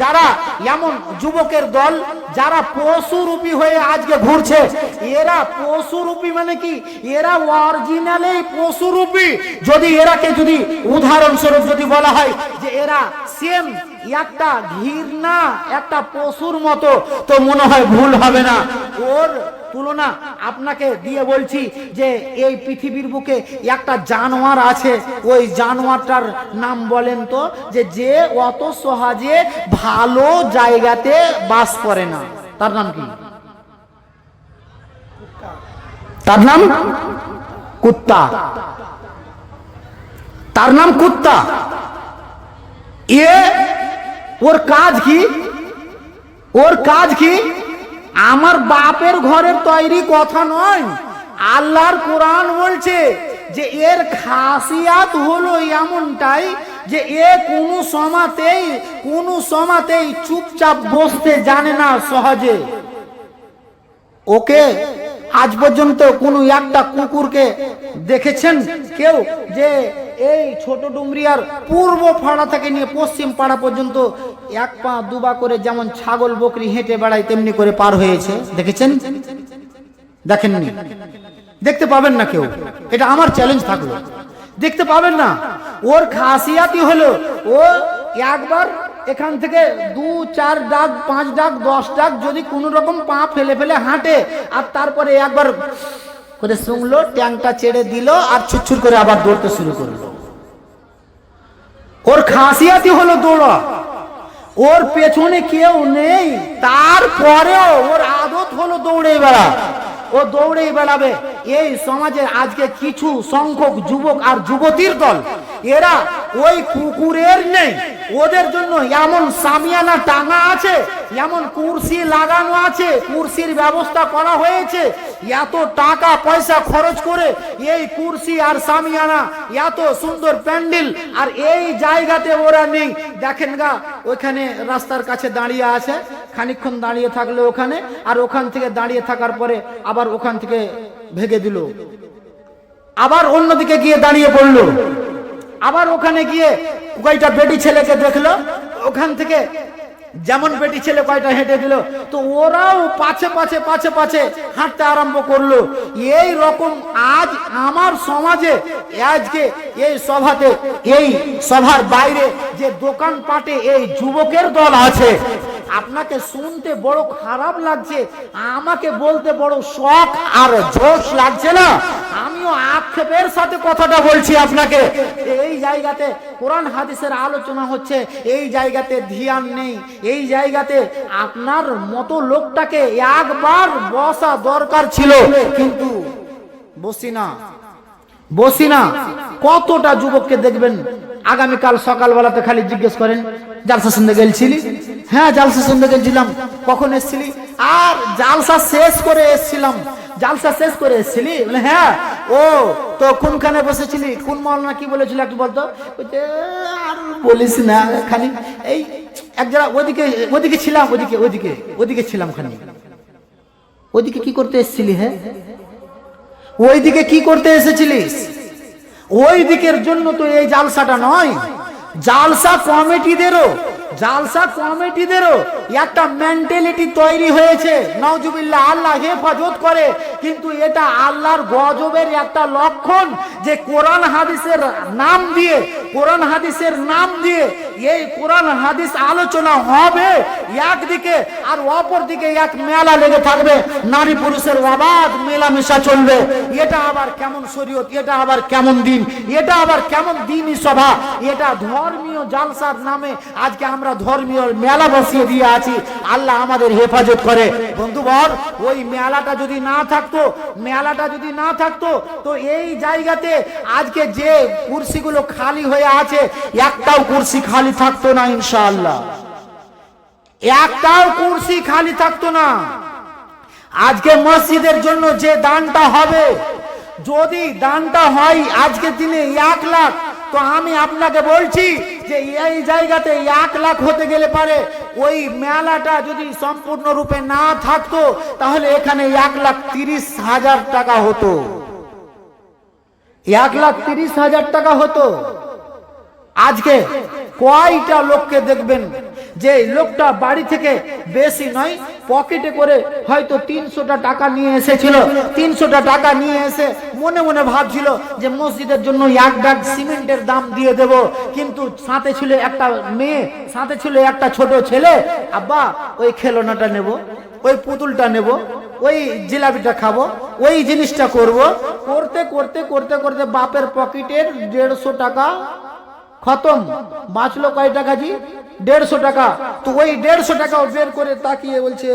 যারা এমন যুবকের দল যারা পশুরূপী হয়ে আজকে ঘুরছে, এরা পশুরূপী মানে কি, এরা অরিজিনালেই পশুরূপী। যদি এরাকে যদি উদাহরণস্বরূপ যদি বলা হয় যে এরা সেম একটা ঘৃণা একটা পশুর মতো, তো মনে হয় ভুল হবে না। ওর তুলনা আপনাকে দিয়ে বলছি যে এই পৃথিবীর বুকে একটা জানোয়ার আছে, ওই জানোয়ারটার নাম বলেন তো, যে অত সহজে ভালো জায়গাতে বাস করে না, তার নাম কি? তার নাম কুত্তা। তার নাম কুত্তা। ওর কাজ কি? ওর কাজ কি? আমার বাপের ঘরের তৈরি কথা নয়, আল্লাহর কোরআন বলছে যে এর খাসিয়াত হলো এমনটাই যে এ কোনো সময়তেই চুপচাপ বসতে জানে না সহজে। ওকে আজ পর্যন্ত কোনো একটা কুকুরকে দেখেছেন কেউ যে এই ছোট ডুমরিয়ার পূর্ব পাড়া থেকে নিয়ে পশ্চিম পাড়া পর্যন্ত এক পা দুবা করে যেমন ছাগল বকরি হেঁটে বেড়ায় তেমনি করে পার হয়েছে? দেখেছেন? দেখেননি? দেখতে পাবেন না কেউ। এটা আমার চ্যালেঞ্জ থাকলো, দেখতে পাবেন না। ওর খাসিয়াতই হলো ও একবার এখান থেকে 2-4 ডাক 5 ডাক 10 ডাক যদি কোনো রকম পা ফেলে ফেলে হাঁটে, আর তারপরে একবার করে শুনলো, ট্যাংটা ছেড়ে দিল, আর ছুটছুট করে আবার দৌড়তে শুরু করলো। ওর খাসিয়াতই হলো দৌড়া। ওর পেছনে কেউ নেই, তারপরেও ওর আদত হলো দৌড়ে বেড়া। ও দৌড়েই বেড়াবে। এই সমাজে আজকে কিছু সংখ্যক যুবক আর যুবতীর দল, এরা ওই কুকুরের নেই, ওদের জন্য এমন সামিয়ানা টাঙা আছে, এমন কুরসি লাগানো আছে, কুরসির ব্যবস্থা করা হয়েছে, এত টাকা পয়সা খরচ করে এই কুরসি আর সামিয়ানা, এত সুন্দর প্যান্ডেল, আর এই জায়গাতে ওরা নেই। দেখেন গা, ওইখানে রাস্তার কাছে দাঁড়িয়ে আছে, খানিকক্ষণ দাঁড়িয়ে থাকলো ওখানে, আর ওখান থেকে দাঁড়িয়ে থাকার পরে আবার ওখান থেকে ভেগে দিল, আবার অন্যদিকে গিয়ে দাঁড়িয়ে পড়লো, আবার ওখানে গিয়ে কয়টা বেটি ছেলেকে দেখলো, ওখান থেকে যেমন বেটি ছেলে কয়টা হেঁটে দিল, তো ওরাও পাছে পাছে পাছে পাছে হাঁটতে আরম্ভ করলো। এই রকম আজ আমার সমাজে আজকে এই সভাতে, এই সভার বাইরে যে দোকানপাটে এই যুবকের দল আছে, আপনাকে শুনতে বড় খারাপ লাগছে, আমাকে বলতে বড় শখ আর জোশ লাগছে না। আমিও আক্ষেপের সাথে কথাটা বলছি আপনাকে। এই জায়গাতে কোরআন হাদিসের আলোচনা হচ্ছে, এই জায়গাতে ধ্যান নেই, এই জায়গাতে আপনার মতো লোকটাকে একবার বসা দরকার ছিল, কিন্তু বসি না। কতটা যুবককে দেখবেন আগামীকাল সকালবেলাতে খালি জিজ্ঞেস করেন জালসা শুনতে গেছিলি? হ্যাঁ, জালসা শুনতে গেছিলাম। কখন এসেছিলি? আর জালসা শেষ করে এসেছিলাম। জালসা শেষ করে এসেছিলি? বলে হ্যাঁ। ও তো কোনখানে বসেছিলি? কোন মাওলানা কি বলেছিল একটু বলতো? আর বলিস না, খালি এই এক জায়গা ওদিকে ছিলাম, ওদিকে ছিলাম খালি। ওইদিকে কি করতে এসেছিলি? হ্যাঁ, ওইদিকে কি করতে এসেছিলিস? ওই দিকের জন্য তো এই জালসাটা নয়। জালসা কমিটিদেরও একটা মেন্টালিটি তৈরি হয়েছে, নাউজুবিল্লাহ, আল্লাহ হেফাজত করে, কিন্তু এটা আল্লাহর গজবের একটা লক্ষণ যে কোরআন হাদিসের নাম দিয়ে এই কোরআন হাদিস আলোচনা হবে একদিকে, আর অপর দিকে এক মেলা লেগে থাকবে, নারী পুরুষের অবাধ মেলামেশা চলবে। এটা আবার কেমন শরীয়ত? এটা আবার কেমন দিন? এটা আবার কেমন দিনই সভা? এটা ধর্মীয় জালসার নামে আজকে আমরা ধর্মীয় মেলা বসিয়ে দিয়ে আছি। আল্লাহ আমাদের হেফাজত করে। বন্ধুবর, ওই মেলাটা যদি না থাকতো তো এই জায়গাতে আজকে যে কুরসিগুলো খালি হয়ে আছে, একটাও কুরসি খালি থাকতো না ইনশাআল্লাহ, একটাও কুরসি খালি থাকতো না। আজকে মসজিদের জন্য যে দানটা হবে, যদি দানটা হয় আজকের দিনে 1 লাখ, তো আমি আপনাকে বলছি যে এই জায়গাতে 1 লাখ হতে গেলে পারে ওই মেলাটা যদি সম্পূর্ণরূপে না থাকতো, তাহলে এখানে 1,30,000 টাকা হতো। 1,30,000 টাকা হতো। আজকে কয়টা লোককে দেখবেন যে লোকটা বাড়ি থেকে বেশি নয় পকেটে করে হয়তো 300টা টাকা নিয়ে এসেছিল, 300টা টাকা নিয়ে এসে মনে মনে ভাবছিল যে মসজিদের জন্য এক ব্যাগ সিমেন্টের দাম দিয়ে দেব, কিন্তু সাথে ছিল একটা মেয়ে, সাথে ছিল একটা ছোট ছেলে, আব্বা ওই খেলনাটা নেব, ওই পুতুলটা নেব, ওই জিলাপিটা খাবো, ওই জিনিসটা করব। করতে করতে করতে করতে বাপের পকেটের 150 টাকা খতম। বাঁচলো কয় টাকা জি? 150 টাকা। তো ওই 150 টাকাও বের করে তাকিয়ে বলছে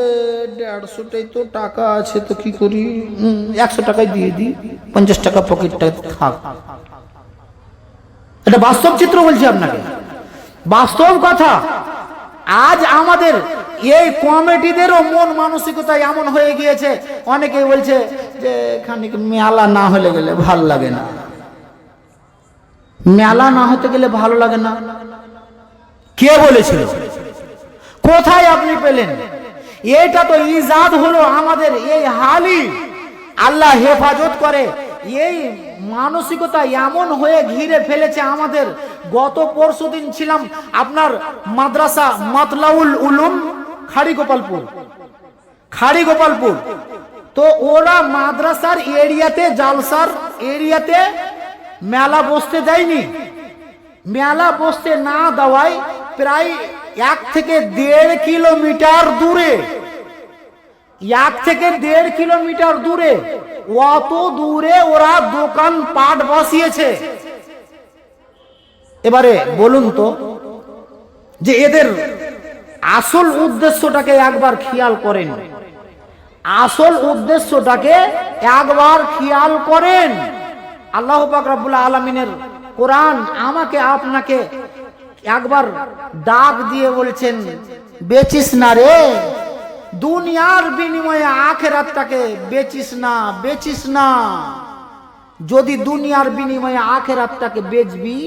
150টাই তো টাকা আছে, তো কি করি, 100 টাকায় দিয়ে দিই, 50 টাকা পকেটটা থাক। এটা বাস্তব চিত্র বলছি আপনাকে, বাস্তব কথা। আজ আমাদের এই কমিটিদেরও মন মানসিকতা এমন হয়ে গিয়েছে, অনেকে বলছে যে খানিক মেলা না হলে গেলে ভালো লাগে না, মেলা না হতে গেলে ভালো লাগে না। কে বলেছিল? কোথায় আপনি পেলেন? এটা তো ইজাদ হলো আমাদের এই হালি, আল্লাহ হেফাজত করে। এই মানসিকতা এমন হয়ে ঘিরে ফেলেছে আমাদের। গত পরশুদিন ছিলাম আপনার মাদ্রাসা মাতলাউল উলুম খাড়িগোপালপুর। তো ওরা মাদ্রাসার এরিয়াতে, জালসার এরিয়াতে মেলা বসতে দেয়নি। মেলা বসতে না দেওয়ায় প্রায় 1 থেকে 1.5 কিলোমিটার দূরে, 1 থেকে 1.5 কিলোমিটার দূরে, অত দূরে ওরা দোকান পাট বসিয়েছে। এবারে বলুন তো যে এদের আসল উদ্দেশ্যটাকে একবার খেয়াল করেন, আসল উদ্দেশ্যটাকে একবার খেয়াল করেন। আল্লাহ পাক রব্বুল আলামিনের কোরআন আমাকে আপনাকে একবার ডাক দিয়ে বলছেন, বেচিস না রে, দুনিয়ার বিনিময়ে আখিরাতটাকে বেচিস না, বেচিস না। যদি দুনিয়ার বিনিময়ে আখিরাতটাকে বেচবি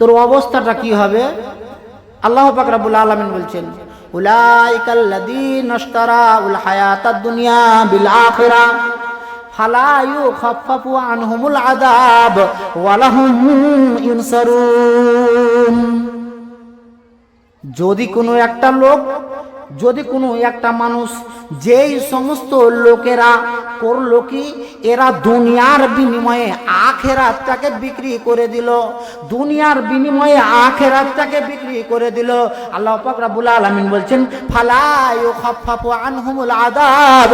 তোর অবস্থাটা কি হবে? আল্লাহ পাক রব্বুল আলামিন বলছেন, উলাইকাল্লাযীনা ইশতারাউল হায়াতাদ দুনিয়া বিল আখিরা ফালা ইউখাফফাফু আনহুমুল আযাব ওয়া লাহুম ইনসারুন। যদি কোনো একটা লোক, যদি কোনো একটা মানুষ, যেই সমস্ত লোকেরা করলো কি, এরা দুনিয়ার বিনিময়ে আখিরাতটাকে বিক্রি করে দিল, দুনিয়ার বিনিময়ে আখিরাতটাকে বিক্রি করে দিল। আল্লাহ পাক রব্বুল আলামিন বলছেন, ফালা ইউখাফফাফু আনহুমুল আযাব,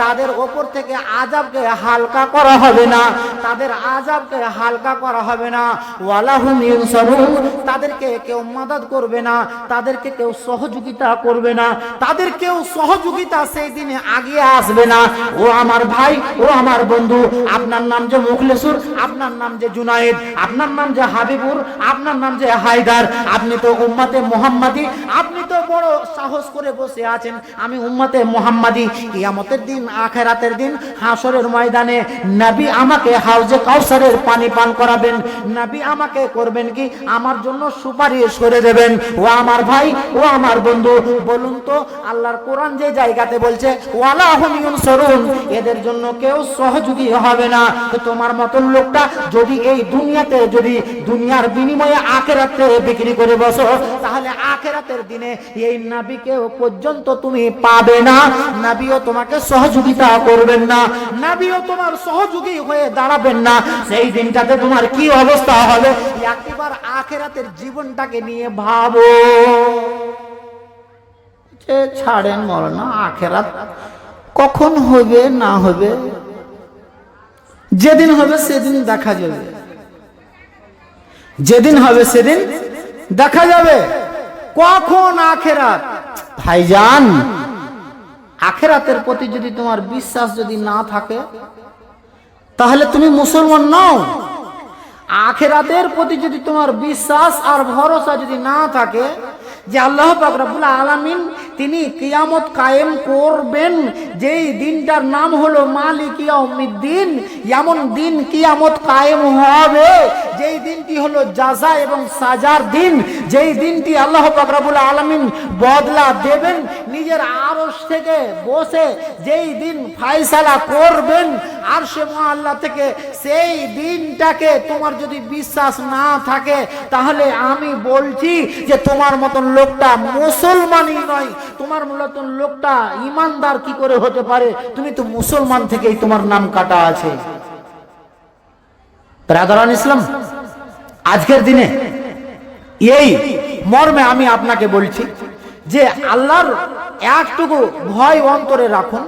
তাদের উপর থেকে আযাবকে হালকা করা হবে না, তাদের আযাবকে হালকা করা হবে না। ওয়ালাহুম ইনসারুন, তাদেরকে কেউ মদদ করবে না, তাদেরকে কেউ সহযোগিতা করবে না, তাদের কেউ সহযোগিতা সেই দিনে আগিয়ে আসবে না। ও আমার ভাই, ও আমার বন্ধু, আপনার নাম যে মুখলেসুর, আপনার নাম যে জুনায়েদ, আপনার নাম যে হাবিবুর, আপনার নাম যে হায়দার, আপনি তো উম্মতে মুহাম্মাদি, আপনি তো বড় সাহস করে বসে আছেন আমি উম্মতে মুহাম্মাদি। কিয়ামতের দিন, আখিরাতের দিন, হাসরের ময়দানে নবী আমাকে হাউজে কাউসারের পানি পান করাবেন, নবী আমাকে করবেন কি, আমার জন্য সুপারিশ করে দেবেন। ও আমার ভাই, ও আমার বন্ধু, বলুন তো আল্লাহর কোরআন যে জায়গাতে বলছে ওয়ালাহুম ইনসারুন, এদের জন্য কেউ সহযোগী হবে না। তো তোমার মতন লোকটা যদি এই দুনিয়াতে, যদি দুনিয়ার বিনিময়ে আখিরাতে বিক্রি করে বসো, তাহলে আখিরাতের দিনে এই নবীকেও পর্যন্ত তুমি পাবে না, নবীও তোমাকে সহযোগিতা করবেন না, নবীও তোমার সহযোগী হয়ে দাঁড়াবেন না। সেই দিনটাতে তোমার কি অবস্থা হবে, একবার আখিরাতের জীবনটাকে নিয়ে ভাবো। ছাড়েন মরনা, আখিরাত কখন হবে না হবে, যেদিন হবে সেদিন দেখা যাবে, যেদিন হবে সেদিন দেখা যাবে। কখন আখিরাত? ভাইজান, আখিরাতের প্রতি যদি তোমার বিশ্বাস যদি না থাকে তাহলে তুমি মুসলমান নও। আখিরাতের প্রতি যদি তোমার বিশ্বাস আর ভরসা যদি না থাকে যে আল্লাহ পাক রব্বুল আলামিন তিনি কিয়ামত কায়েম করবেন, যেই দিনটার নাম হলো মালিক ইয়াউমিদ্দিন, এমন দিন কিয়ামত কায়েম হবে যেই দিনটি হলো জাযা এবং সাজার দিন, যেই দিনটি আল্লাহ পাক রব্বুল আলামিন বদলা দেবেন নিজের আরশ থেকে বসে, যেই দিন ফয়সালা করবেন আরশে মুআল্লা থেকে, সেই দিনটাকে তোমার যদি বিশ্বাস না থাকে তাহলে আমি বলছি যে তোমার মতন লোকটা মুসলমানই নয়। তোমার মতন লোকটা ইমানদার কি করে হতে পারে? তুমি তো মুসলমান থেকেই তোমার নাম কাটা আছে। ব্রাদারান ইসলাম, আজকের দিনে এই মর্মে আমি আপনাকে বলছি যে আল্লাহর একটুকু ভয় অন্তরে রাখুন।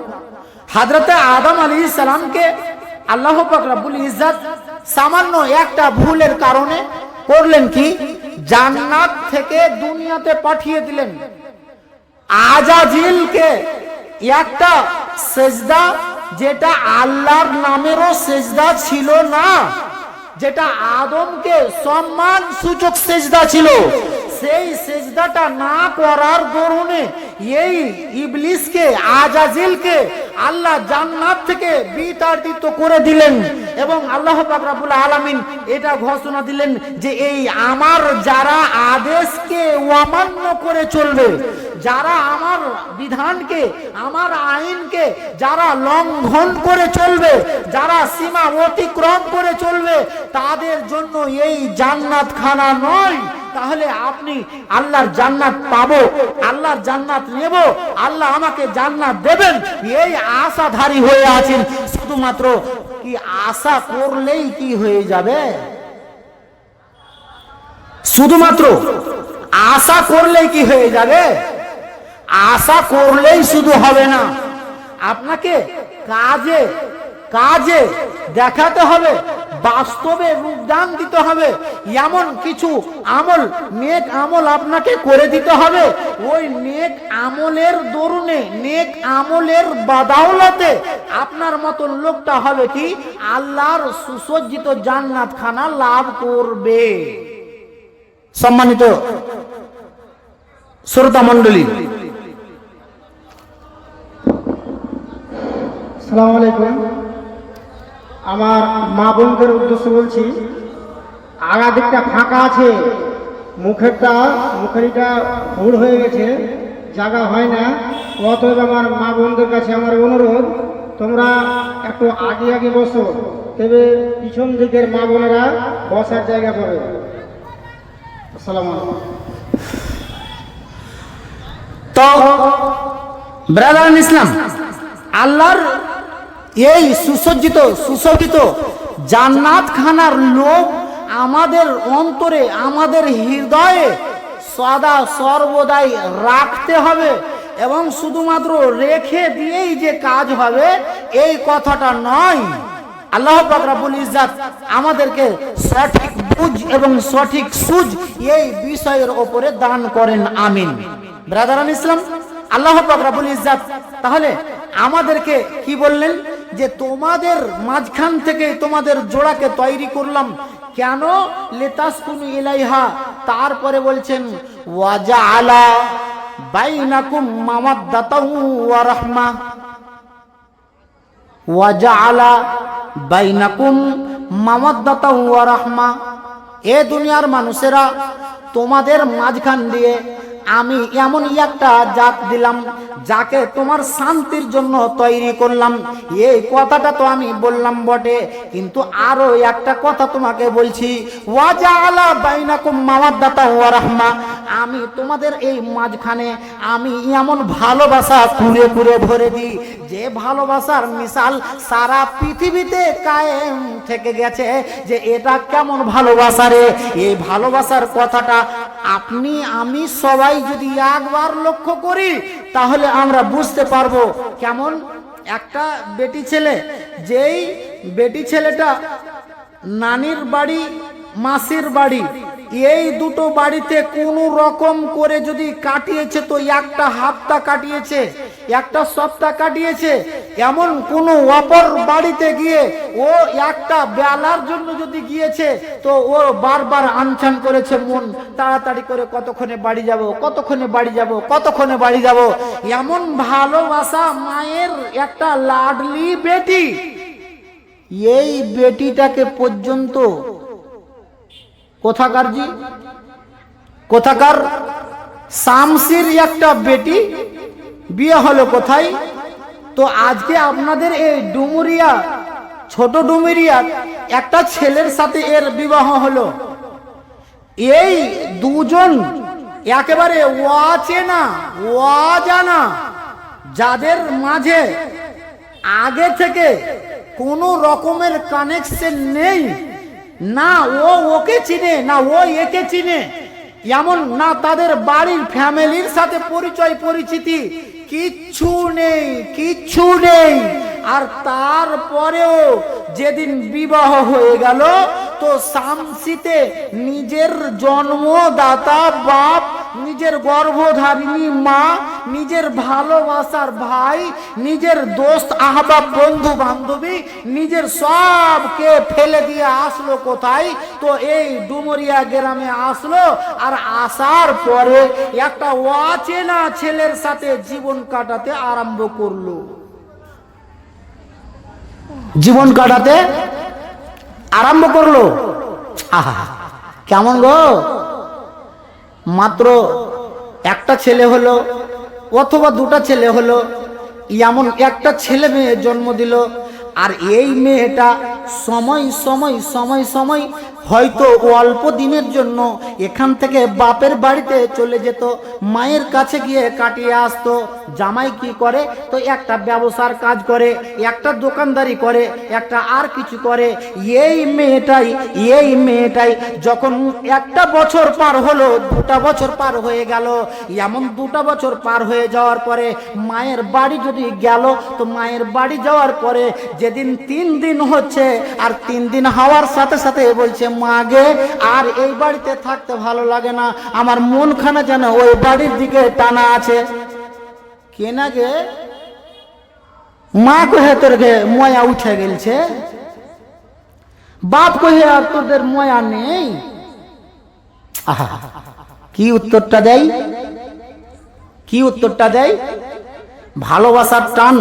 হযরতে আদম আলাইহিস সালামকে আল্লাহ পাক রব্বুল ইজ্জত সামান্য একটা ভুলের কারণে করলেন কি, জান্নাত থেকে দুনিয়াতে পাঠিয়ে দিলেন। আজাজিলকে একটা সেজদা, যেটা আল্লাহর নামেরও সেজদা ছিল না, যেটা আদমকে সম্মান সূচক সেজদা ছিল, সেই সেজদাটা না করার দরুনে এই ইবলিসকে, আজাজিলকে আল্লাহ জান্নাত থেকে বিতাড়িত করে দিলেন। এবং আল্লাহ পাক রব্বুল আলামিন এটা ঘোষণা দিলেন যে এই আমার যারা আদেশকে অমান্য করে চলবে, যারা আমার বিধানকে, আমার আইনকে যারা লঙ্ঘন করে চলবে, যারা সীমা অতিক্রম করে চলবে, তাদের জন্য এই জান্নাত খানা নয়। তাহলে আপনি আল্লাহর জান্নাত পাবো, আল্লাহর জান্নাত নেব, আল্লাহ আমাকে জান্নাত দেবেন, এই আশাধারী হয়ে আছেন। শুধুমাত্র কি আশা করলেই কি হয়ে যাবে? শুধুমাত্র আশা করলেই কি হয়ে যাবে? আশা করলেই শুধু হবে না, আপনাকে কাজে কাজে দেখাতে হবে, বাস্তবে রূপদান দিতে হবে। এমন কিছু আমল, নেক আমল আপনাকে করে দিতে হবে। ওই নেক আমলের দরুনে, নেক আমলের বাদাওলাতে আপনার মতন লোকটা হবে কি আল্লাহর সুসজ্জিত জান্নাত খানা লাভ করবে। সম্মানিত শ্রোতা মণ্ডলী, আসসালামু আলাইকুম। আমার মা বোনদের উদ্দেশ্য বলছি, আগা দিকটা ফাঁকা আছে, মুখেরটা ভুল হয়ে গেছে, জায়গা হয় না। অতএব আমার মা বোনদের কাছে আমার অনুরোধ, তোমরা একটু আগে আগে বসো, তবে পিছন দিকের মা বোনেরা বসার জায়গা পাবে। আসসালামু আলাইকুম। তো ব্রাদার ইসলাম, আল্লাহর এই সুসজ্জিত জান্নাত খানার লোভ আমাদের অন্তরে, আমাদের হৃদয়ে সদা সর্বদাই রাখতে হবে। এবং শুধুমাত্র রেখে দিয়েই যে কাজ হবে এই কথাটা নয়। আল্লাহ পাক রব্বুল ইজ্জত আমাদেরকে সঠিক বুঝ এবং সঠিক সুঝ এই বিষয়ের উপরে দান করেন, আমিন। ব্রাদারান ইসলাম, আল্লাহ পাক রব্বুল ইজ্জত তাহলে আমাদেরকে কি বললেন যে তোমাদের মাঝখান থেকে তোমাদের জোড়াকে তৈরি করলাম, কেন? লিতাসকুনু ইলাইহা। তারপরে বলছেন ওয়াজআলা বাইনাকুম মাওয়াদ্দাতাও ওয়া রাহমা, ওয়াজআলা বাইনাকুম মাওয়াদ্দাতাও ওয়া রাহমা। এ দুনিয়ার মানুষেরা, তোমাদের মাঝখান দিয়ে আমি এমন একটা জাত দিলাম যাকে তোমার শান্তির জন্য তৈরি করলাম। এই কথাটা তো আমি বললাম বটে, কিন্তু আরো একটা কথা তোমাকে বলছি, ওয়াজআলা বাইনাকুম মাওয়াদ্দাতা ওয়া রাহমা। আমি তোমাদের এই মাঝখানে আমি এমন ভালোবাসা কুড়ে কুড়ে ভরে দিই, যে ভালোবাসার মিসাল সারা পৃথিবীতে কায়েম থেকে গেছে। যে এটা কেমন ভালোবাসা রে! এই ভালোবাসার কথাটা আপনি আমি সবাই যদি একবার লক্ষ্য করি তাহলে আমরা বুঝতে পারবো কেমন। একটা বেটি ছেলে, যেই বেটি ছেলেটা নানির বাড়ি, মাসির বাড়ি, এই দুটো বাড়িতে কোনো রকম করে যদি কাটিয়েছে, তো একটা হাফতা কাটিয়েছে, একটা সপ্তাহ কাটিয়েছে। এমন কোন অপর বাড়িতে গিয়ে ও একটা বেলার জন্য যদি গিয়েছে, তো ও বারবার আনছান করেছে মন, তাড়াতাড়ি করে কতক্ষণে বাড়ি যাব, কতক্ষণে বাড়ি যাব, কতক্ষণে বাড়ি যাব। এমন ভালোবাসা মায়ের একটা লাডলি বেটি, এই বেটিটাকে পর্যন্ত কোথাকার জি, কোথাকার শামসির একটা বেটি বিয়ে হলো কোথায়? তো আজকে আপনাদের এই ডুমুরিয়া, ছোট ডুমুরিয়া একটা ছেলের সাথে এর বিবাহ হলো। এই দুজন একেবারে অচেনা অজানা, যাদের মাঝে আগে থেকে কোনো রকমের কানেকশন নেই, না ও ওকে চিনে না ও একে চিনে, এমন না তাদের বাড়ির ফ্যামিলির সাথে পরিচয় পরিচিতি কিচ্ছু নেই, কিচ্ছু নেই। আর তারপরেও যেদিন বিবাহ হয়ে গেল, তো শামসিতে নিজের জন্মদাতা বাপ, নিজের গর্ভধারিণী মা, নিজের ভালোবাসার ভাই, নিজের দোস্ত আহবাব বন্ধু বান্ধবী, নিজের সবকে ফেলে দিয়ে আসলো কোথায়? তো এই ডুমুরিয়া গ্রামে আসলো। আর আসার পরে একটা অচেনা ছেলের সাথে জীবন কাটাতে আরম্ভ করলো, জীবন কাটাতে আরম্ভ করলো। আহা কেমন গো! মাত্র একটা ছেলে হলো অথবা দুটা ছেলে হলো, এমন একটা ছেলে মেয়ে জন্ম দিল। আর এই মেয়েটা সময় সময় সময় সময় হয়তো অল্প দিনের জন্য এখান থেকে বাপের বাড়িতে চলে যেত, মায়ের কাছে গিয়ে কাটিয়ে আসতো। জামাই কি করে? তো একটা ব্যবসার কাজ করে, একটা দোকানদারি করে, একটা আর কিছু করে। এই মেয়েটাই যখন একটা বছর পার হলো, দুটা বছর পার হয়ে গেল, এমন দুটা বছর পার হয়ে যাওয়ার পরে মায়ের বাড়ি যদি গেল, তো মায়ের বাড়ি যাওয়ার পরে যেদিন 3 দিন হচ্ছে, আর 3 দিন হওয়ার সাথে সাথে বলছে, মা গে আর এই বাড়িতে থাকতে ভালো লাগে না, আমার মনখানা যেন ওই বাড়ির দিকে টানা আছে। কেনা গে? মা কহে তোর গে ময়া উঠে গেলছে, বাপ কহে আর তোদের ময়া নেই। আহা কি উত্তরটা দেয়, কি উত্তরটা দেয়? ভালোবাসার টান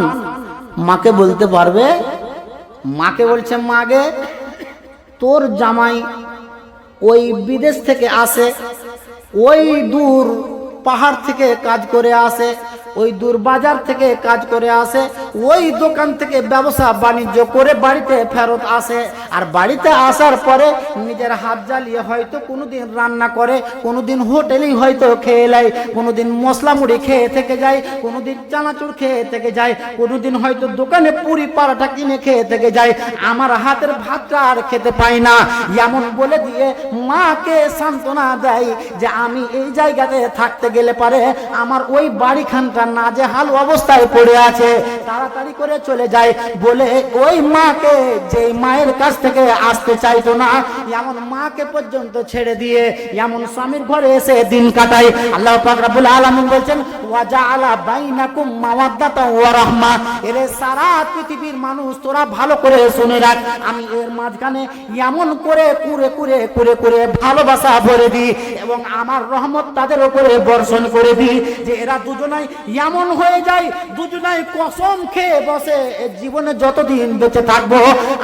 মাকে বলতে পারবে? মাকে বলছে, মা গে তোর জামাই ওই বিদেশ থেকে আসে, ওই দূর পাহাড় থেকে কাজ করে আসে, ওই দূর বাজার থেকে কাজ করে আসে, ওই দোকান থেকে ব্যবসা বাণিজ্য করে বাড়িতে ফেরত আসে। আর বাড়িতে আসার পরে নিজের হাত জ্বালিয়ে হয়তো কোনোদিন রান্না করে, কোনোদিন হোটেলেই হয়তো খেয়ে নেয়, কোনোদিন মশলা মুড়ি খেয়ে থেকে যায়, কোনোদিন চানাচুর খেয়ে থেকে যায়, কোনোদিন হয়তো দোকানে পুরি পারাটা কিনে খেয়ে থেকে যায়। আমার হাতের ভাতটা আর খেতে পাই না, এমন বলে দিয়ে মাকে সান্ত্বনা দেয় যে আমি এই জায়গাতে থাকতে গেলে পারে আমার ওই বাড়িখানটা নাজেহাল অবস্থায় পড়ে আছে, তাড়াতাড়ি করে চলে যায়। বলে ওই মাকে, যে মায়ের কাছ থেকে আসতে চাইতো না, এমন মাকে পর্যন্ত ছেড়ে দিয়ে এমন স্বামীর ঘরে এসে দিন কাটায়। আল্লাহ পাক রব্বুল আলামিন বলছেন, ওয়া জাআলা বাইনাকুম মাওয়াদ্দাতান ওয়া রাহমা। এরে সারা পৃথিবীর মানুষ তোরা ভালো করে শুনে রাখ, আমি এর মাঝখানে এমন করে কুরে কুরে কুরে কুরে ভালোবাসা ভরে দিই এবং আমার রহমত তাদের উপরে বর্ষণ করে দিই যে এরা দুজনাই এমন হয়ে যায়, দুজনাই কসম খেয়ে বসে, জীবনে যতদিন বেঁচে থাকবো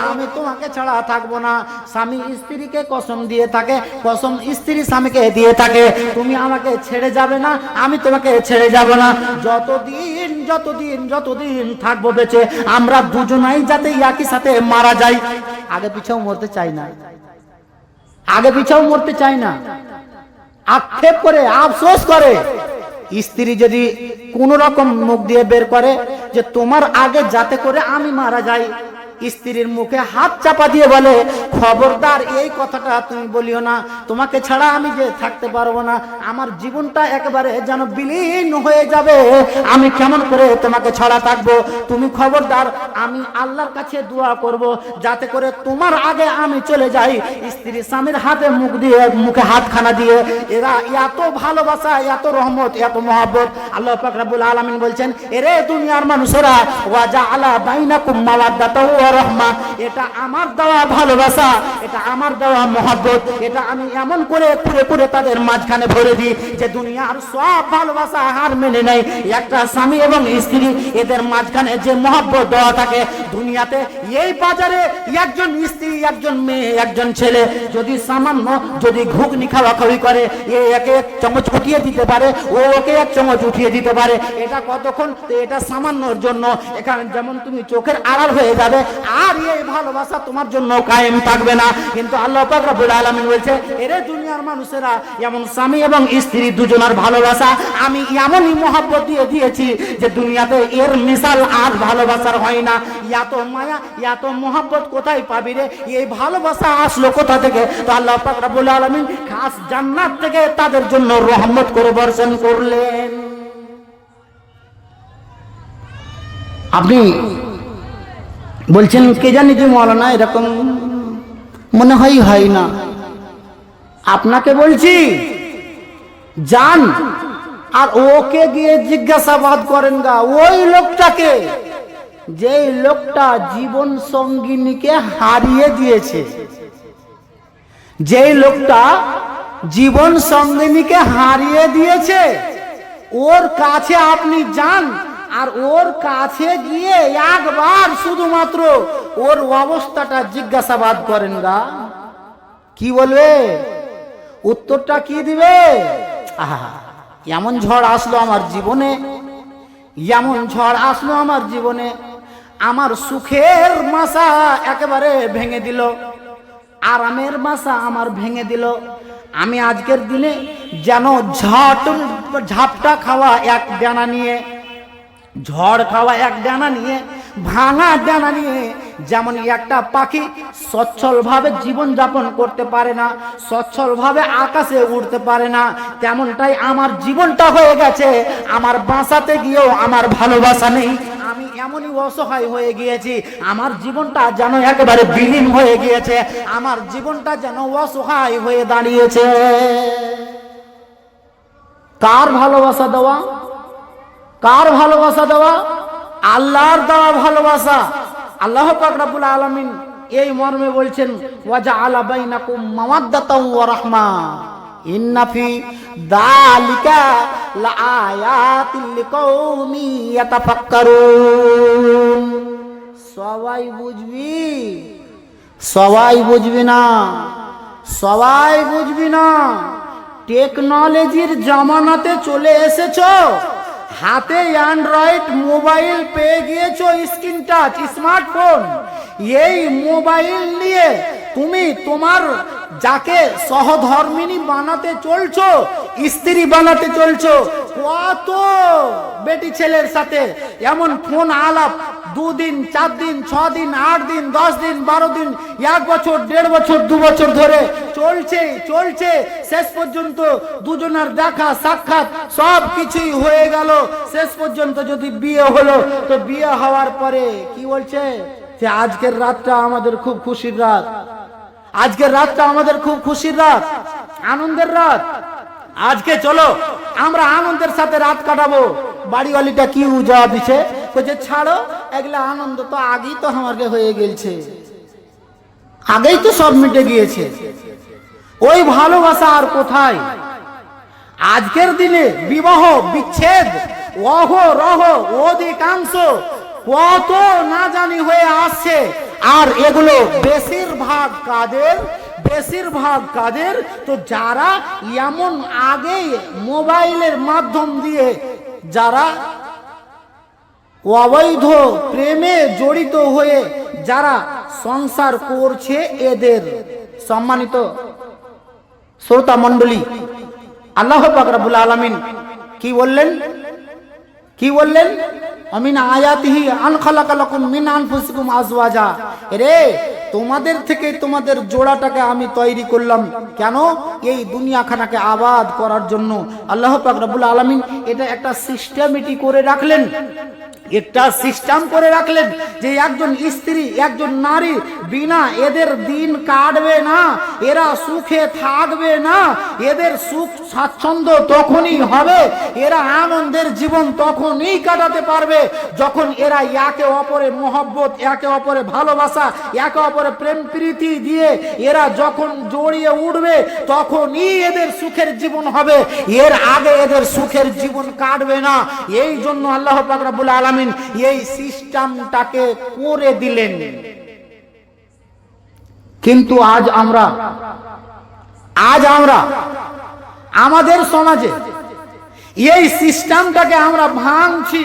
আমি তোমাকে ছাড়া থাকবো না। স্বামী স্ত্রীকে কসম দিয়ে থাকে, কসম স্ত্রী স্বামীকে দিয়ে থাকে, তুমি আমাকে ছেড়ে যাবে না, আমি তোমাকে ছেড়ে যাব না, যতদিন যতদিন যতদিন থাকবো বেঁচে আমরা দুজনাই যাতে একই সাথে মারা যাই। আগে পিছাও মরতে চাই না, আগে পিছাও মরতে চাই না। আক্ষেপ করে, আফসোস করে স্ত্রী যদি কোন রকম মুখ দিয়ে বের করে যে তোমার আগে যাতে করে আমি মারা যাই, স্ত্রীর মুখে হাত চাপা দিয়ে বলে, খবরদার এই কথাটা তুমি বলিও না, তোমাকে ছাড়া আমি যে থাকতে পারবো না, আমার জীবনটা একেবারে যেন বিলীন হয়ে যাবে, আমি কেমন করে তোমাকে ছাড়া থাকবো, তুমি খবরদার, আমি আল্লাহর কাছে দোয়া করব যাতে করে তোমার আগে আমি চলে যাই। স্ত্রী স্বামীর হাতে মুখ দিয়ে, মুখে হাতখানা দিয়ে, এরা এত ভালোবাসা, এত রহমত, এত মহব্বত। আল্লাহ পাক রব্বুল আলামিন বলছেন, এরে দুনিয়ার মানুষেরা, ওয়া জাআলা বাইনাকুম মাওয়াদ্দাতাও ওয়া রাহমা, এটা আমার দেওয়া ভালোবাসা, এটা আমার দেওয়া মহব্বত, এটা আমি এমন করে পুরে পুরে তাদের মাঝখানে ভরে দিই যে দুনিয়ার সব ভালোবাসা হার মেনে নেয়। একটা স্বামী এবং স্ত্রী এদের মাঝখানে যে মহব্বত দেওয়া থাকে, দুনিয়াতে এই বাজারে একজন স্ত্রী, একজন মেয়ে, একজন ছেলে যদি সামান্য যদি ঘুগনি খাওয়াখাওয়ি করে, এ একে এক চামচ উঠিয়ে দিতে পারে, ও ওকে এক চামচ উঠিয়ে দিতে পারে। এটা কতক্ষণ? এটা সামান্যর জন্য। এখানে যেমন তুমি চোখের আড়াল হয়ে যাবে, আর এই ভালোবাসা তোমার জন্য কায়েম থাকবে না। কিন্তু আল্লাহ পাক রব্বুল আলামিন বলছে, এরে দুনিয়ার মানুষেরা, এমন স্বামী এবং স্ত্রী দুজনের ভালোবাসা আমি এমনই মহব্বত দিয়ে দিয়েছি যে দুনিয়াতে এর মিসাল আর ভালোবাসার হয় না। এত মায়া, এত মহব্বত কোথায় পাবি রে? এই ভালোবাসা আসলো কোথা থেকে? তো আল্লাহ পাক রব্বুল আলামিন খাস জান্নাত থেকে তাদের জন্য রহমত করে বর্ষণ করলেন। আপনি বলছেন কে জানি যে মৌলানা এরকম মনে হয় না। আপনাকে বলছি যান আর ওকে গিয়ে জিজ্ঞাসাবাদ করেন গা ওই লোকটাকে, যেই লোকটা জীবন সঙ্গিনীকে হারিয়ে দিয়েছে, যেই লোকটা জীবন সঙ্গিনীকে হারিয়ে দিয়েছে, ওর কাছে আপনি যান আর ওর কাছে গিয়ে একবার শুধুমাত্র ওর অবস্থাটা জিজ্ঞাসাবাদ করেন গা। কি বলবে? উত্তরটা কি দিবে? আহা, এমন ঝড় আসলো আমার জীবনে, এমন ঝড় আসলো আমার জীবনে, আমার সুখের মাসা একেবারে ভেঙে দিল, আরামের মাসা আমার ভেঙে দিল। আমি আজকের দিনে যেন ঝাপটা খাওয়া এক ডানা নিয়ে, ঝড় খাওয়া এক ডানা নিয়ে, ভাঙা ডানা নিয়ে, যেমন একটা পাখি সচ্ছলভাবে জীবন যাপন করতে পারে না, সচ্ছলভাবে আকাশে উড়তে পারে না, তেমনটাই আমার জীবনটা হয়ে গেছে। আমার বাঁচাতে গিয়েও আমার ভালোবাসা নেই। আমি এমনই অসহায় হয়ে গিয়েছি, আমার জীবনটা যেন একেবারে বিলীন হয়ে গিয়েছে, আমার জীবনটা যেন অসহায় হয়ে দাঁড়িয়েছে। কার ভালোবাসা দেওয়া? কার ভালোবাসা দেওয়া? আল্লাহর দেওয়া ভালোবাসা। আল্লাহ পাক রব্বুল আলামিন এই মর্মে বলছেন, ওয়াজআলা বাইনাকুম মাওয়াদ্দাতাও ওয়া রাহমা ইন্না ফি যালিকা লাআয়াতিল লিকাউমি ইয়াতাফাক্কারুন। সবাই বুঝবি? সবাই বুঝবি না, সবাই বুঝবি না। টেকনোলজির জামানাতে চলে এসেছো, হাতে অ্যান্ড্রয়েড মোবাইল পেয়ে গিয়েছো, স্ক্রিন টাচ স্মার্টফোন। এই মোবাইল নিয়ে তুমি তোমার যাকে সহধর্মিনী বানাতে চলছো, স্ত্রী বানাতে চলছো, কত বেটি ছেলের সাথে এমন ফোন আলাপ 2 দিন 4 দিন 6 দিন 8 দিন 10 দিন 12 দিন 1 বছর 1.5 বছর 2 বছর ধরে চলছে চলছে। শেষ পর্যন্ত দুজনের দেখা সাক্ষাৎ সব কিছুই হয়ে গেল। শেষ পর্যন্ত যদি বিয়ে হলো, তো বিয়ে হওয়ার পরে কি বলছে যে আজকের রাতটা আমাদের খুব খুশির রাত, আজকের রাতটা আমাদের খুব খুশির রাত, আনন্দের রাত, আজকে চলো আমরা আনন্দের সাথে রাত কাটাবো। বাড়িওয়ালিটা কি জবাব দিছে? বলছে ছাড়ো, এগুলা আনন্দ তো আগেই তো আমাকে হয়ে গেছে, আগেই তো সব মিটে গিয়েছে। ওই ভালোবাসা আর কোথায়? আজকের দিনে বিবাহ বিচ্ছেদ অহরহ অধিকাংশ কত না জানি হয়ে আসছে। আর এগুলো বেশিরভাগ কাদের তো যারা এমন আগেই মোবাইলের মাধ্যম দিয়ে যারা অবৈধ প্রেমে জড়িত হয়ে যারা সংসার করছে, এদের। সম্মানিত শ্রোতা মণ্ডলী, আল্লাহ পাক রব্বুল আলামিন কি বললেন? কি বললেন? আমিন আয়াতিহি আন খালাকা লাকুম মিন আনফুসিকুম আজওয়াজা। রে তোমাদের থেকে তোমাদের জোড়াটাকে আমি তৈরি করলাম। কেন? এই দুনিয়াখানাকে আবাদ করার জন্য। আল্লাহ পাক রব্বুল আলামিন এটা একটা সিস্টেমেটিক করে রাখলেন, একটা সিস্টেম করে রাখলেন যে একজন স্ত্রী একজন নারী বিনা এদের দিন কাটবে না, এরা সুখে থাকবে না। এদের সুখ স্বাচ্ছন্দ্য তখনই হবে, এরা আনন্দের জীবন তখনই কাটাতে পারবে যখন এরা একে অপরে মহব্বত, একে অপরে ভালোবাসা, একে অপরে প্রেম প্রীতি দিয়ে এরা যখন জড়িয়ে উঠবে, তখনই এদের সুখের জীবন হবে। এর আগে এদের সুখের জীবন কাটবে না। এই জন্য আল্লাহ পাক রব্বুল আলামিন এই সিস্টেমটাকে করে দিলেন। কিন্তু আজ আমরা আমাদের সমাজে এই সিস্টেমটাকে আমরা ভাঙছি।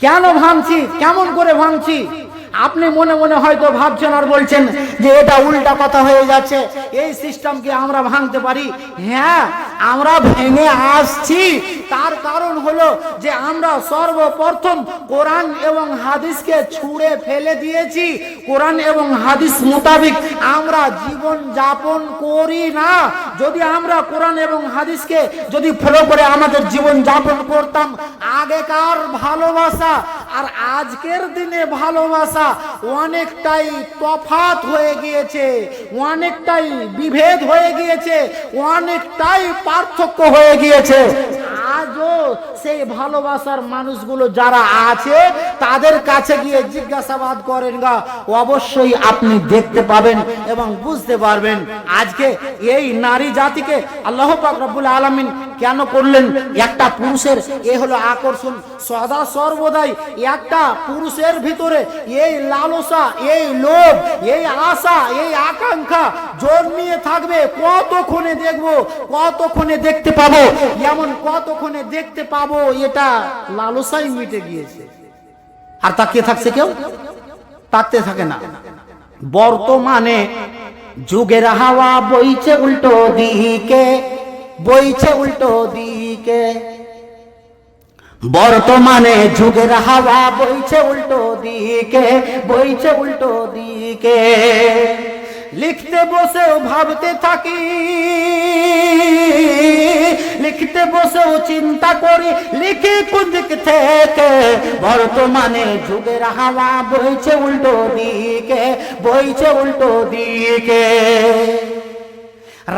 কেন ভাঙছি, কেমন করে ভাঙছি? আপনি মনে মনে হয়তো ভাবছেন আর বলছেন যে এটা উল্টা কথা হয়ে যাচ্ছে, এই সিস্টেমকে আমরা ভাঙতে পারি। হ্যাঁ, আমরা ভেঙে আসছি। তার কারণ হলো যে আমরা সর্বপ্রথম কোরআন এবং হাদিসকে ছুঁড়ে ফেলে দিয়েছি। কোরআন এবং হাদিস মোতাবেক আমরা জীবন যাপন করি না। যদি আমরা কোরআন এবং হাদিসকে যদি ফলো করে আমাদের জীবন যাপন করতাম, আগেকার ভালোবাসা আর আজকের দিনে ভালোবাসা অনেকটাই তফাৎ হয়ে গিয়েছে, অনেকটাই বিভেদ হয়ে গিয়েছে, অনেকটাই পার্থক্য হয়ে গিয়েছে। আজও সেই ভালোবাসার মানুষগুলো যারা আছে তাদের কাছে গিয়ে জিজ্ঞাসাবাদ করেন গা, অবশ্যই আপনি দেখতে পাবেন এবং বুঝতে পারবেন আজকে এই নারী জাতিকে আল্লাহ পাক রব্বুল আলামিন কেন করলেন? একটা পুরুষের এ হলো আকর্ষণ। সদা সর্বদাই একটা পুরুষের ভিতরে এই লালসা, এই লোভ, এই আশা, এই আকাঙ্ক্ষা জন্মিয়ে থাকবে। কতক্ষণে দেখবো, কতক্ষণে দেখতে পাবো, এমন কতক্ষণে দেখতে পাবো এটা লালসাই মিটে গিয়েছে। আর তাকিয়ে থাকছে কেউ? তাকতে থাকে না। বর্তমানে যুগের হাওয়া বইছে উল্টো দিকে, বইছে উল্টো দিকে। বর্তমানে যুগের হাওয়া বইছে উল্টো দিকে, বইছে উল্টো দিকে। লিখতে বসেও ভাবতে থাকি, লিখতে বসেও চিন্তা করি, লিখি কোন দিক থেকে। বর্তমানে যুগের হাওয়া বইছে উল্টো দিকে, বইছে উল্টো দিকে।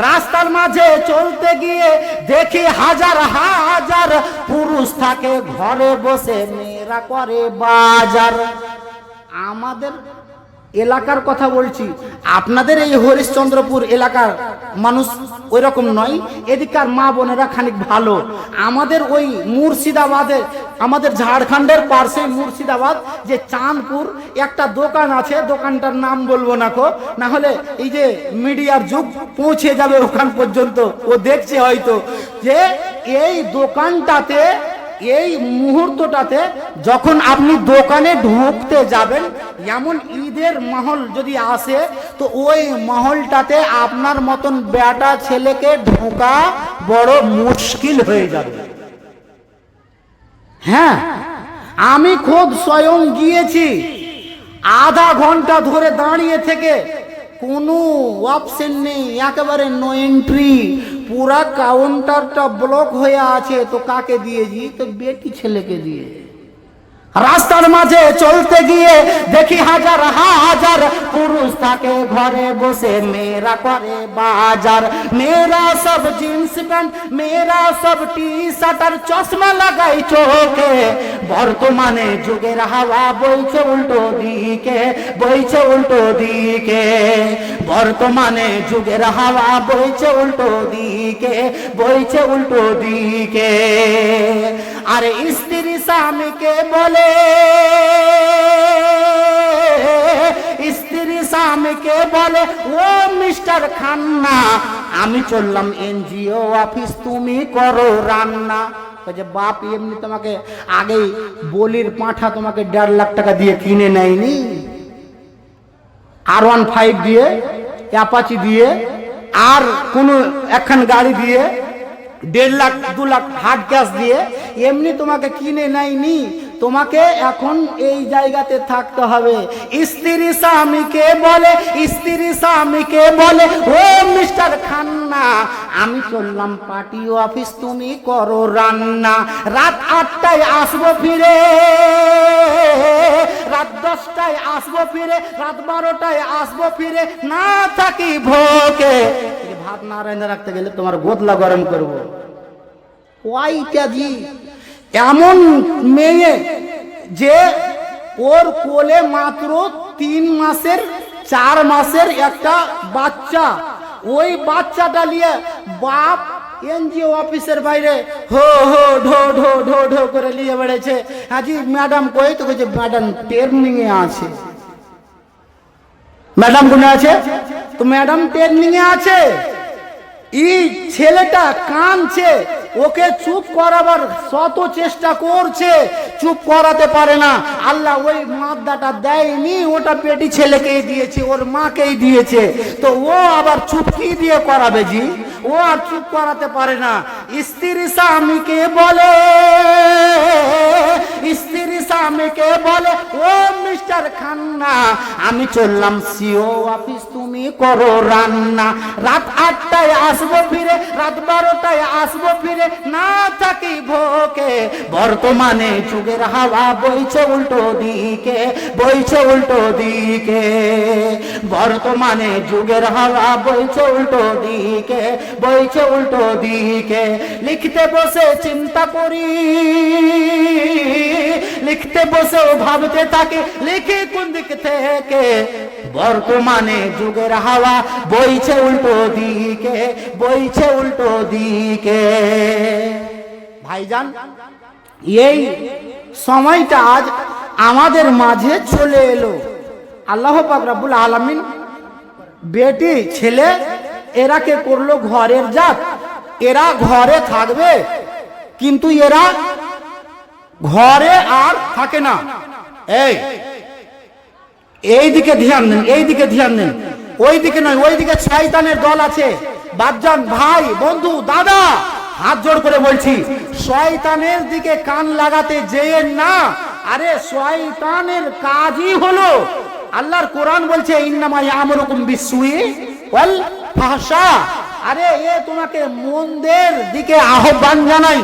রাস্তার মাঝে চলতে গিয়ে দেখি হাজার হাজার পুরুষ থাকে ঘরে বসে, মেয়েরা করে বাজার। আমাদের এলাকার কথা বলছি, আপনাদের এই হরিশ্চন্দ্রপুর এলাকার মানুষ ওই রকম নয়, এদিককার মা বোনেরা খানিক ভালো। আমাদের ওই মুর্শিদাবাদের, আমাদের ঝাড়খণ্ডের পাশে মুর্শিদাবাদ যে চাঁদপুর একটা দোকান আছে, দোকানটার নাম বলবো না কো, না হলে এই যে মিডিয়ার যুগ পৌঁছে যাবে ওখান পর্যন্ত, ও দেখছে হয়তো যে এই দোকানটাতে, এই মুহূর্তটাতে যখন আপনি দোকানে ঢুকতে যাবেন, এমন ঈদের মাহল যদি আসে তো ওই মহলটাতে আপনার মতন বেটা ছেলেকে ঢোকা বড় মুশকিল হয়ে যাবে। হ্যাঁ, আমি খোদ স্বয়ং গিয়েছি, আধা ঘন্টা ধরে দাঁড়িয়ে থেকে কোনো অপশন নেই, একেবারে নো এন্ট্রি, পুরা কাউন্টারটা ব্লক হয়ে আছে। তো কাকে দিয়েছি? তো বেটি ছেলেকে দিয়ে। রাস্তার মাঝে চলতে গিয়ে দেখি হাজার হাজার পুরুষ থাকে ঘরে বসে, মেয়েরা করে বাজার। মেয়েরা সব জিন্স প্যান্ট, মেয়েরা সব টি শার্ট আর চশমা লাগাই চোখে। বর্তমানে যুগের হাওয়া বইছে উল্টো দিকে, বইছে উল্টো দিকে। বর্তমানে যুগের হাওয়া বইছে উল্টো দিকে, বইছে উল্টো দিকে। আরে স্ত্রী স্বামীকে বলে, স্ত্রী স্বামীকে বলে, ও মিস্টার খান্না, আমি চললাম এনজিও অফিস, তুমি করো রান্না। যে বাপ এমনি তোমাকে আগেই বলির পাঁঠা তোমাকে 1.5 লাখ টাকা দিয়ে কিনে নেয়নি? R15 দিয়ে, অ্যাপাচি দিয়ে, আর কোনো একখান গাড়ি দিয়ে, 1.5 লাখ 2 লাখ হার্ড ক্যাশ দিয়ে এমনি তোমাকে কিনে নেয়নি। তোমাকে এখন এই জায়গাতে থাকতে হবে। স্ত্রী স্বামীকে বলে, স্ত্রী স্বামীকে বলে, ও মিস্টার খান্না, আমি চললাম পার্টি অফিস, তুমি করো রান্না। রাত 8টায় আসবো ফিরে, রাত 10টায় আসবো ফিরে, রাত 12টায় আসবো ফিরে, না থাকি ভোকে। ভাত না রান্না রাখতে গেলে তোমার গোদলা গরম করবো। ওইটা জি এমন মেয়ে যে ওর কোলে মাত্র 3 মাসের 4 মাসের একটা বাচ্চা, ওই বাচ্চাটা নিয়ে বাপ এনজিও অফিসের বাইরে হো হো ঢো ঢো ঢো ঢো করে নিয়ে বেড়েছে। হাজি ম্যাডাম কই? তো কইছে ম্যাডাম ট্রেনিং এ আছে। ম্যাডাম কোনে আছে? তো ম্যাডাম ট্রেনিং এ আছে। এই ছেলেটা কাঁদছে, ওকে চুপ করাবার শত চেষ্টা করছে, চুপ করাতে পারে না। আল্লাহ ওই মাদ্দাটা দেয়নি, ওটা পেটি ছেলেকেই দিয়েছে, ওর মাকেই দিয়েছে। তো ও আবার চুপ কি দিয়ে করাবে জি? ও আর চুপ করাতে পারে না। স্ত্রী স্বামীকে বলে, স্ত্রী স্বামীকে বলে, ও মিস্টার খান্না আমি চললাম সিও অফিস, তুমি করো রান্না। রাত 8টায় আসবো ফিরে, রাত 12টায় আসবো ফিরে, না থাকি ভোকে। বর্তমানে যুগের হাওয়া বইছে উল্টো দিকে, বইছে উল্টো দিকে। বর্তমানে যুগের হাওয়া বইছে উল্টো দিকে, বইছে উল্টো দিকে। লিখতে বসে চিন্তা করি, লিখতে বসে ভাবতে থাকি, লিখি কোন দিক থেকে। বর্তমানে যুগের হাওয়া বইছে উল্টো দিকে, বইছে উল্টো দিকে। ভাইজান, এই সময়টা আজ আমাদের মাঝে চলে এলো। আল্লাহ পাক রব্বুল আলামিন বেটি ছেলে এরাকে করলো ঘরের জাত। এরা ঘরে থাকবে, কিন্তু এরা ঘরে আর থাকে না। এই দিকে ধ্যান দেন, এই দিকে ধ্যান দেন, ওই দিকে নয়, ওই দিকে শয়তানের দল আছে। বাপজান, ভাই, বন্ধু, দাদা, হাত জোড় করে বলছি, শয়তানের দিকে কান লাগাতে যেয়েন না। আরে শয়তানের কাজই হলো, আল্লাহর কোরআন বলছে ইন্নামা ইয়ামুরুকুম বিসসুই ওয়াল ফাহশা। আরে এ তোমাকে মন্দের দিকে আহ্বান জানাই,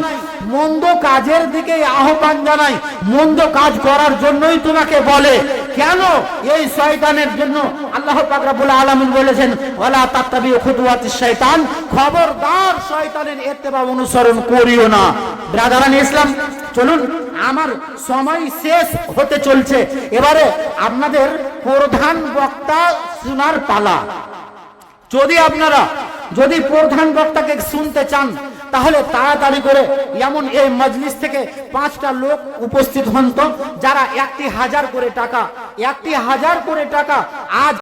মন্দ কাজের দিকে আহ্বান জানাই, মন্দ কাজ করার জন্যই তোমাকে বলে। কেন? এই শয়তানের জন্য। আল্লাহ পাক রব্বুল আলামিন বলেছেন ওয়ালা তাত্তাবিউ খুতুওয়াতিশ শয়তান, খবরদার শয়তানের ইত্তেবা অনুসরণ করিও না। ব্রাদারান ইসলাম, চলুন, আমার সময় শেষ হতে চলছে। এবারে আপনাদের প্রধান বক্তা শোনার পালা। যদি প্রধান বক্তাকে শুনতে চান তাহলে তাড়াতাড়ি করে এমন এই মজলিস থেকে 5টা লোক উপস্থিত হন তো, যারা 1000 করে টাকা আজ